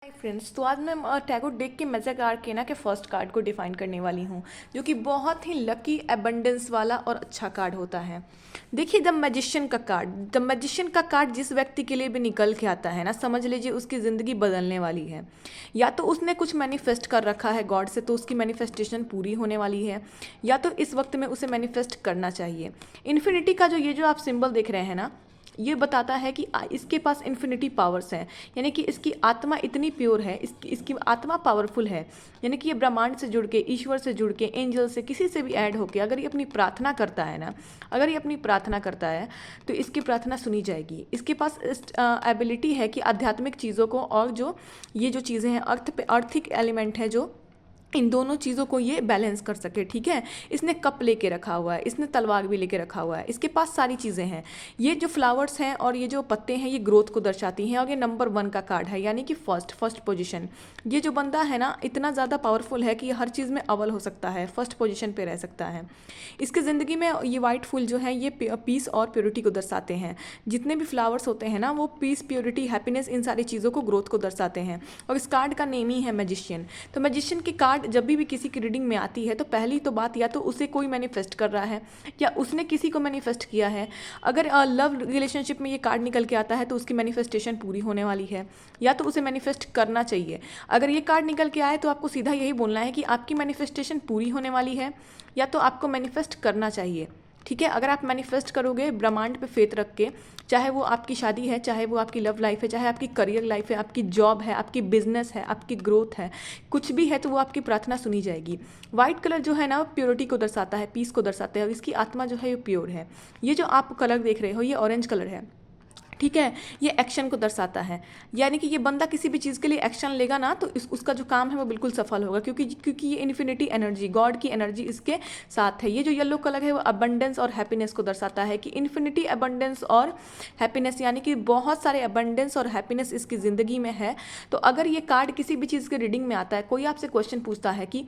Hi friends, तो आज मैं टैगोर डेक के मज़ाकार के ना के फर्स्ट कार्ड को डिफाइन करने वाली हूँ, जो कि बहुत ही लकी एबंडेंस वाला और अच्छा कार्ड होता है। देखिए, द मैजिशियन का कार्ड जिस व्यक्ति के लिए भी निकल के आता है ना, समझ लीजिए उसकी ज़िंदगी बदलने वाली है। या तो उसने कुछ मैनिफेस्ट कर रखा है गॉड से, तो उसकी मैनिफेस्टेशन पूरी होने वाली है, या तो इस वक्त में उसे मैनिफेस्ट करना चाहिए। इन्फिनिटी का जो आप सिंबल देख रहे हैं ना, ये बताता है कि इसके पास इन्फिनिटी पावर्स हैं। यानी कि इसकी आत्मा इतनी प्योर है, इसकी इसकी आत्मा पावरफुल है। यानी कि ये ब्रह्मांड से जुड़ के, ईश्वर से जुड़ के, एंजल से, किसी से भी ऐड होके अगर ये अपनी प्रार्थना करता है ना, अगर ये अपनी प्रार्थना करता है तो इसकी प्रार्थना सुनी जाएगी। इसके पास एबिलिटी है कि आध्यात्मिक चीज़ों को और जो ये जो चीज़ें हैं, अर्थ पे आर्थिक एलिमेंट है, जो इन दोनों चीज़ों को ये बैलेंस कर सके। ठीक है, इसने कप लेके रखा हुआ है, इसने तलवार भी लेके रखा हुआ है, इसके पास सारी चीज़ें हैं। ये जो फ्लावर्स हैं और ये जो पत्ते हैं, ये ग्रोथ को दर्शाती हैं। और ये नंबर 1 का कार्ड है, यानी कि फर्स्ट पोजीशन। ये जो बंदा है ना, इतना ज़्यादा पावरफुल है कि ये हर चीज़ में अव्वल हो सकता है, फर्स्ट पोजीशन पे रह सकता है। इसकी ज़िंदगी में ये वाइट फूल जो है, ये पीस और प्योरिटी को दर्शाते हैं। जितने भी फ्लावर्स होते हैं ना, वो पीस, प्योरिटी, हैप्पीनेस, इन सारी चीज़ों को, ग्रोथ को दर्शाते हैं। और इस कार्ड का नेम ही है मैजिशियन। तो मैजिशियन की कार्ड जब भी किसी की रीडिंग में आती है, तो पहली तो बात, या तो उसे कोई मैनिफेस्ट कर रहा है या उसने किसी को मैनिफेस्ट किया है। अगर लव रिलेशनशिप में ये कार्ड निकल के आता है तो उसकी मैनिफेस्टेशन पूरी होने वाली है, या तो उसे मैनिफेस्ट करना चाहिए। अगर ये कार्ड निकल के आए तो आपको सीधा यही बोलना है कि आपकी मैनिफेस्टेशन पूरी होने वाली है, या तो आपको मैनिफेस्ट करना चाहिए। ठीक है, अगर आप मैनिफेस्ट करोगे ब्रह्मांड पे फेथ रख के, चाहे वो आपकी शादी है, चाहे वो आपकी लव लाइफ है, चाहे आपकी करियर लाइफ है, आपकी जॉब है, आपकी बिजनेस है, आपकी ग्रोथ है, कुछ भी है, तो वो आपकी प्रार्थना सुनी जाएगी। वाइट कलर जो है ना, वो प्योरिटी को दर्शाता है, पीस को दर्शाता है, और इसकी आत्मा जो है ये प्योर है। ये जो आप कलर देख रहे हो, ये ऑरेंज कलर है। ठीक है, ये एक्शन को दर्शाता है। यानी कि ये बंदा किसी भी चीज़ के लिए एक्शन लेगा ना, तो उसका जो काम है वो बिल्कुल सफल होगा, क्योंकि ये इन्फिनिटी एनर्जी, गॉड की एनर्जी इसके साथ है। ये जो येलो कलर है वो अबंडेंस और हैप्पीनेस को दर्शाता है, कि इन्फिनिटी अबंडेंस और हैप्पीनेस, यानी कि बहुत सारे अबंडेंस और हैप्पीनेस इसकी ज़िंदगी में है। तो अगर ये कार्ड किसी भी चीज़ के रीडिंग में आता है, कोई आपसे क्वेश्चन पूछता है कि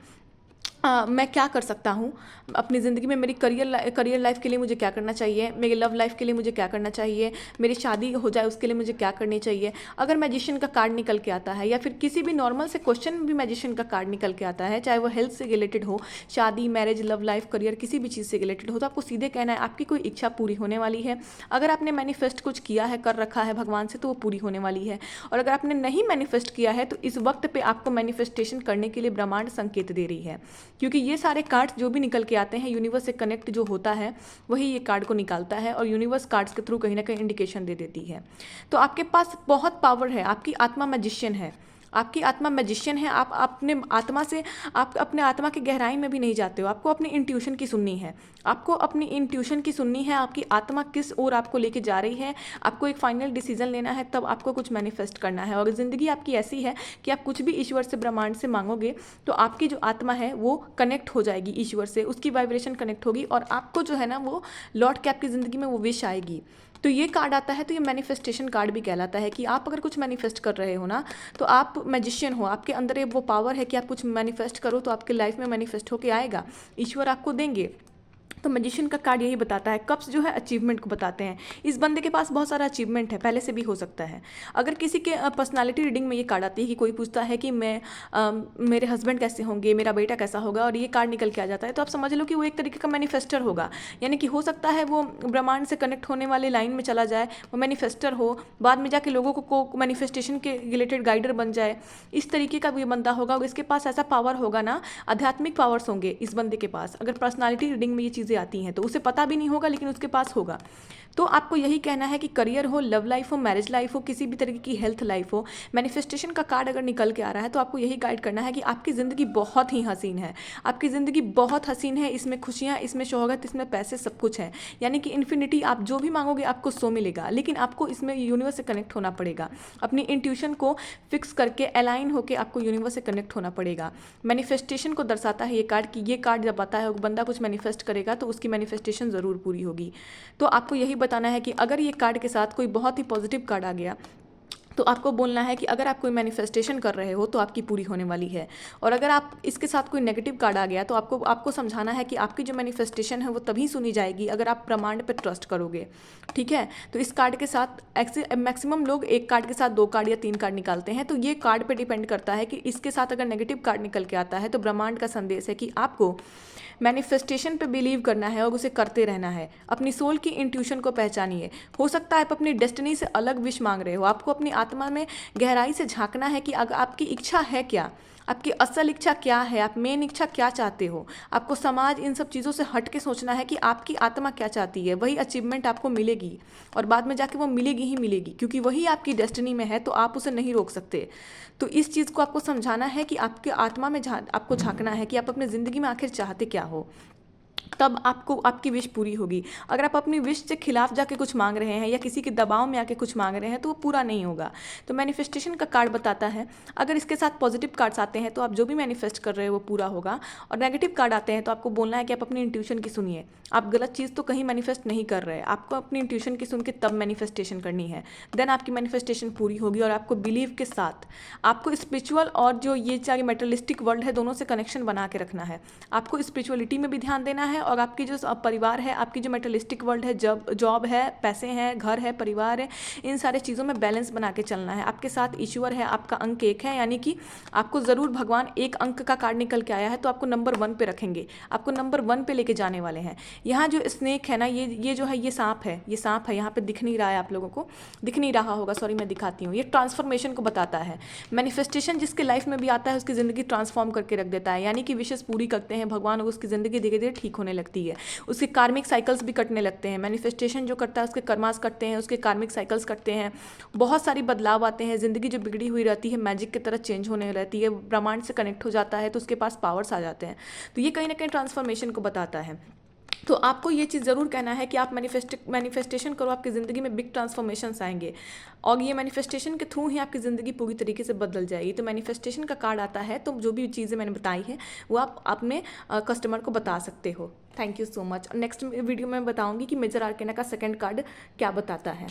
मैं क्या कर सकता हूँ अपनी ज़िंदगी में, मेरी करियर लाइफ के लिए मुझे क्या करना चाहिए, मेरी लव लाइफ के लिए मुझे क्या करना चाहिए, मेरी शादी हो जाए उसके लिए मुझे क्या करनी चाहिए। अगर मैजिशियन का कार्ड निकल के आता है, या फिर किसी भी नॉर्मल से क्वेश्चन में भी मैजिशियन का कार्ड निकल के आता है, चाहे वो हेल्थ से रिलेटेड हो, शादी, मैरिज, लव लाइफ, करियर, किसी भी चीज़ से रिलेटेड हो, तो आपको सीधे कहना है आपकी कोई इच्छा पूरी होने वाली है। अगर आपने मैनिफेस्ट कुछ किया है, कर रखा है भगवान से, तो वो पूरी होने वाली है। और अगर आपने नहीं मैनिफेस्ट किया है, तो इस वक्त पे आपको मैनिफेस्टेशन करने के लिए ब्रह्मांड संकेत दे रही है। क्योंकि ये सारे कार्ड्स जो भी निकल के आते हैं, यूनिवर्स से कनेक्ट जो होता है वही ये कार्ड को निकालता है, और यूनिवर्स कार्ड्स के थ्रू कहीं ना कहीं इंडिकेशन दे देती है। तो आपके पास बहुत पावर है, आपकी आत्मा मैजिशियन है। आपकी आत्मा मैजिशियन है। आप अपने आत्मा से, आप अपने आत्मा की गहराई में भी नहीं जाते हो, आपको अपनी इंट्यूशन की सुननी है। आपको अपनी इंट्यूशन की सुननी है, आपकी आत्मा किस ओर आपको लेके जा रही है, आपको एक फाइनल डिसीजन लेना है, तब आपको कुछ मैनिफेस्ट करना है। और ज़िंदगी आपकी ऐसी है कि आप कुछ भी ईश्वर से, ब्रह्मांड से मांगोगे, तो आपकी जो आत्मा है वो कनेक्ट हो जाएगी ईश्वर से, उसकी वाइब्रेशन कनेक्ट होगी, और आपको जो है ना वो लौट के आपकी ज़िंदगी में वो विश आएगी। तो ये कार्ड आता है, तो ये मैनिफेस्टेशन कार्ड भी कहलाता है, कि आप अगर कुछ मैनिफेस्ट कर रहे हो ना, तो आप मैजिशियन हो, आपके अंदर ये वो पावर है कि आप कुछ मैनिफेस्ट करो तो आपके लाइफ में मैनिफेस्ट होके आएगा, ईश्वर आपको देंगे। तो मैजिशियन का कार्ड यही बताता है। कप्स जो है अचीवमेंट को बताते हैं। इस बंदे के पास बहुत सारा अचीवमेंट है, पहले से भी हो सकता है। अगर किसी के पर्सनालिटी रीडिंग में ये कार्ड आती है कि कोई पूछता है कि मेरे हस्बैंड कैसे होंगे, मेरा बेटा कैसा होगा, और ये कार्ड निकल के आ जाता है, तो आप समझ लो कि वो एक तरीके का मैनिफेस्टर होगा। यानी कि हो सकता है वो ब्रह्मांड से कनेक्ट होने वाले लाइन में चला जाए, वो मैनिफेस्टर हो, बाद में जाके लोगों को मैनिफेस्टेशन के रिलेटेड गाइडर बन जाए। इस तरीके का भी बंदा होगा, और इसके पास ऐसा पावर होगा ना, आध्यात्मिक पावर्स होंगे इस बंदे के पास। अगर पर्सनालिटी रीडिंग में ये चीज़ें आती हैं तो उसे पता भी नहीं होगा, लेकिन उसके पास होगा। तो आपको यही कहना है कि करियर हो, लव लाइफ हो, मैरिज लाइफ हो, किसी भी तरीके की हेल्थ लाइफ हो, मैनिफेस्टेशन का कार्ड अगर निकल के आ रहा है, तो आपको यही गाइड करना है कि आपकी ज़िंदगी बहुत ही हसीन है, आपकी ज़िंदगी बहुत हसीन है, इसमें खुशियाँ, इसमें शोहरत, इसमें पैसे, सब कुछ है। यानी कि इन्फिनिटी, आप जो भी मांगोगे आपको सो मिलेगा, लेकिन आपको इसमें यूनिवर्स से कनेक्ट होना पड़ेगा। अपनी इंट्यूशन को फिक्स करके, अलाइन होकर आपको यूनिवर्स से कनेक्ट होना पड़ेगा। मैनिफेस्टेशन को दर्शाता है ये कार्ड, कि ये कार्ड जब आता है, बंदा कुछ मैनिफेस्ट करेगा तो उसकी मैनिफेस्टेशन ज़रूर पूरी होगी। तो आपको यही बताना है कि अगर ये कार्ड के साथ कोई बहुत ही पॉजिटिव कार्ड आ गया, तो आपको बोलना है कि अगर आप कोई मैनिफेस्टेशन कर रहे हो तो आपकी पूरी होने वाली है। और अगर आप इसके साथ कोई नेगेटिव कार्ड आ गया तो आपको आपको समझाना है कि आपकी जो मैनिफेस्टेशन है वो तभी सुनी जाएगी अगर आप ब्रह्मांड पर ट्रस्ट करोगे। ठीक है, तो इस कार्ड के साथ मैक्सिमम लोग एक कार्ड के साथ 2 कार्ड या 3 कार्ड निकालते हैं, तो ये कार्ड पे डिपेंड करता है कि इसके साथ अगर नेगेटिव कार्ड निकल के आता है तो ब्रह्मांड का संदेश है कि आपको मैनिफेस्टेशन पे बिलीव करना है और उसे करते रहना है। अपनी सोल की इंट्यूशन को पहचानिए। हो सकता है आप अपनी डेस्टिनी से अलग विश मांग रहे हो, आपको अपनी आत्मा में गहराई से झांकना है कि अगर आपकी इच्छा है क्या, आपकी असल इच्छा क्या है, आप मेन इच्छा क्या चाहते हो। आपको समाज इन सब चीज़ों से हट के सोचना है कि आपकी आत्मा क्या चाहती है, वही अचीवमेंट आपको मिलेगी और बाद में जाके वो मिलेगी ही मिलेगी, क्योंकि वही आपकी डेस्टिनी में है, तो आप उसे नहीं रोक सकते। तो इस चीज़ को आपको समझाना है कि आपके आत्मा में आपको झांकना है कि आप अपनी ज़िंदगी में आखिर चाहते क्या हो, तब आपको आपकी विश पूरी होगी। अगर आप अपनी विश से खिलाफ जाके कुछ मांग रहे हैं या किसी के दबाव में आके कुछ मांग रहे हैं तो वो पूरा नहीं होगा। तो मैनिफेस्टेशन का कार्ड बताता है, अगर इसके साथ पॉजिटिव कार्ड्स आते हैं तो आप जो भी मैनिफेस्ट कर रहे हो वो पूरा होगा, और नेगेटिव कार्ड आते हैं तो आपको बोलना है कि आप अपनी इंट्यूशन की सुनिए। आप गलत चीज़ तो कहीं मैनिफेस्ट नहीं कर रहे, आपको अपनी इंट्यूशन की सुन के तब मैनिफेस्टेशन करनी है, देन आपकी मैनिफेस्टेशन पूरी होगी। और आपको बिलीव के साथ आपको स्पिरिचुअल और जो ये चाहे मेटलिस्टिक वर्ल्ड है दोनों से कनेक्शन बना के रखना है। आपको स्पिरिचुअलिटी में भी ध्यान देना है और आपकी जो परिवार है, आपकी जो मेटलिस्टिक वर्ल्ड है, जॉब है, पैसे हैं, घर है, परिवार है, इन सारे चीज़ों में बैलेंस बना के चलना है। आपके साथ ईश्वर है, आपका अंक 1 है, यानी कि आपको ज़रूर भगवान एक अंक का कार्ड निकल के आया है तो आपको नंबर 1 पे रखेंगे, आपको नंबर 1 पे लेके जाने वाले हैं। यहाँ जो स्नेक है ना, ये जो है ये सांप है, ये सांप है, यहाँ पे दिख नहीं रहा है, आप लोगों को दिख नहीं रहा होगा, सॉरी मैं दिखाती हूँ। ये ट्रांसफॉर्मेशन को बताता है। मैनिफेस्टेशन जिसके लाइफ में भी आता है उसकी ज़िंदगी ट्रांसफॉर्म करके रख देता है, यानी कि विशेष पूरी करते हैं भगवान और उसकी ज़िंदगी धीरे धीरे ठीक होने लगती है, उसके कार्मिक साइकिल्स भी कटने लगते हैं। मैनिफेस्टेशन जो करता है उसके कर्मास कटते हैं, उसके कार्मिक साइकिल्स कटते हैं, बहुत सारी बदलाव आते हैं, ज़िंदगी जो बिगड़ी हुई रहती है मैजिक की तरह चेंज होने रहती है, ब्रह्मांड से कनेक्ट हो जाता है तो उसके पास पावर्स आ जाते हैं। तो ये कहीं ना कहीं ट्रांसफॉर्मेशन को बताता है। तो आपको ये चीज़ ज़रूर कहना है कि आप मैनिफेस्टेशन करो, आपकी ज़िंदगी में बिग ट्रांसफॉर्मेशंस आएंगे और ये मैनिफेस्टेशन के थ्रू ही आपकी ज़िंदगी पूरी तरीके से बदल जाएगी। तो मैनिफेस्टेशन का कार्ड आता है तो जो भी चीज़ें मैंने बताई है वो आप अपने कस्टमर को बता सकते हो। Thank you so much. Next video में बताऊँगी कि मेजर आर्केना का सेकेंड कार्ड क्या बताता है।